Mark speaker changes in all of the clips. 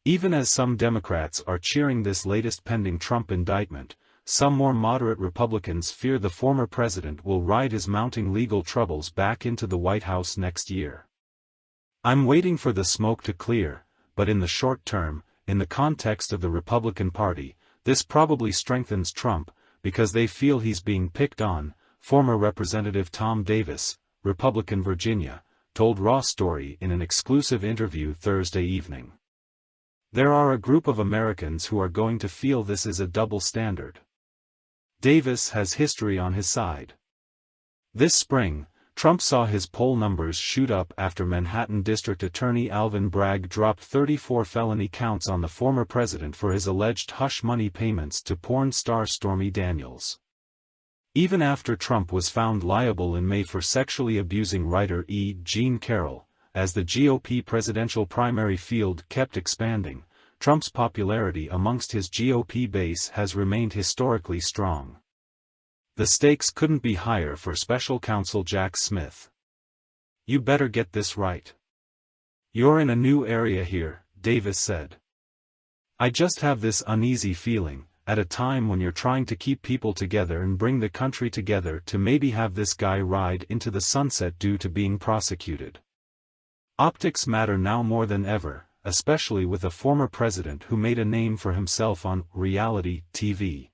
Speaker 1: Even as some Democrats are cheering this latest pending Trump indictment, some more moderate Republicans fear the former president will ride his mounting legal troubles back into the White House next year. "I'm waiting for the smoke to clear, but in the short term, in the context of the Republican Party, this probably strengthens Trump, because they feel he's being picked on," former Representative Tom Davis, Republican Virginia, told Raw Story in an exclusive interview Thursday evening. "There are a group of Americans who are going to feel this is a double standard." Davis has history on his side. This spring, Trump saw his poll numbers shoot up after Manhattan District Attorney Alvin Bragg dropped 34 felony counts on the former president for his alleged hush money payments to porn star Stormy Daniels. Even after Trump was found liable in May for sexually abusing writer E. Jean Carroll, as the GOP presidential primary field kept expanding, Trump's popularity amongst his GOP base has remained historically strong. The stakes couldn't be higher for special counsel Jack Smith. "You better get this right. You're in a new area here," Davis said. "I just have this uneasy feeling, at a time when you're trying to keep people together and bring the country together, to maybe have this guy ride into the sunset due to being prosecuted. Optics matter now more than ever, especially with a former president who made a name for himself on reality TV.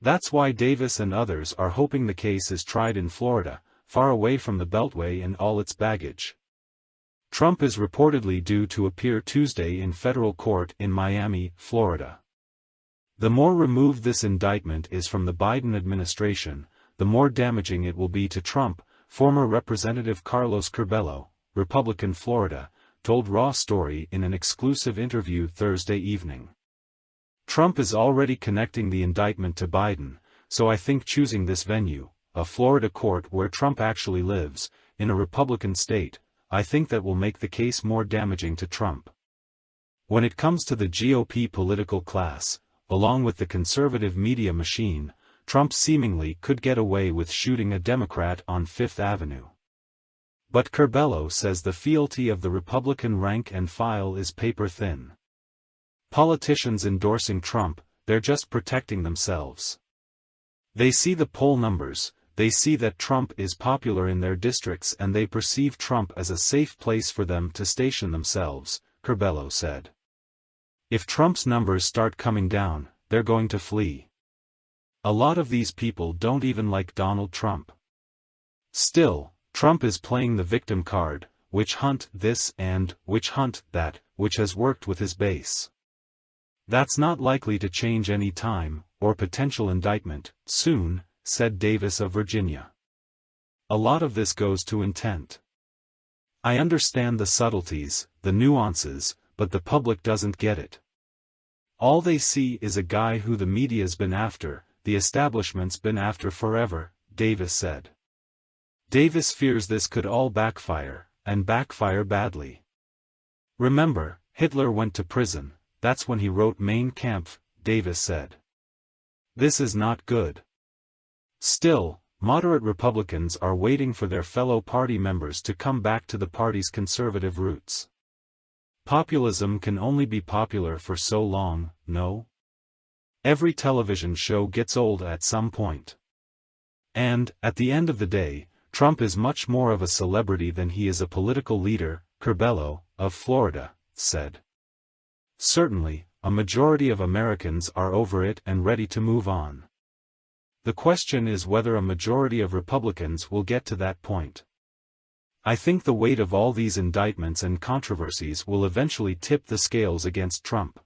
Speaker 1: That's why Davis and others are hoping the case is tried in Florida, far away from the Beltway and all its baggage." Trump is reportedly due to appear Tuesday in federal court in Miami, Florida. The more removed this indictment is from the Biden administration, the more damaging it will be to Trump, former Representative Carlos Curbelo, Republican Florida, told Raw Story in an exclusive interview Thursday evening. "Trump is already connecting the indictment to Biden, so I think choosing this venue, a Florida court where Trump actually lives, in a Republican state, I think that will make the case more damaging to Trump. When it comes to the GOP political class, along with the conservative media machine, Trump seemingly could get away with shooting a Democrat on Fifth Avenue. But Curbelo says the fealty of the Republican rank and file is paper-thin. Politicians endorsing Trump, they're just protecting themselves. They see the poll numbers, they see that Trump is popular in their districts, and they perceive Trump as a safe place for them to station themselves," Curbelo said. "If Trump's numbers start coming down, they're going to flee. A lot of these people don't even like Donald Trump. Still, Trump is playing the victim card, witch hunt this and witch hunt that, which has worked with his base. That's not likely to change any time, or potential indictment, soon," said Davis of Virginia. "A lot of this goes to intent. I understand the subtleties, the nuances, but the public doesn't get it. All they see is a guy who the media's been after, the establishment's been after forever," Davis said. Davis fears this could all backfire, and backfire badly. "Remember, Hitler went to prison. That's when he wrote Mein Kampf," Davis said. "This is not good." Still, moderate Republicans are waiting for their fellow party members to come back to the party's conservative roots. Populism can only be popular for so long, no? Every television show gets old at some point. And, at the end of the day, Trump is much more of a celebrity than he is a political leader, Curbelo, of Florida, said. Certainly, a majority of Americans are over it and ready to move on. The question is whether a majority of Republicans will get to that point. I think the weight of all these indictments and controversies will eventually tip the scales against Trump.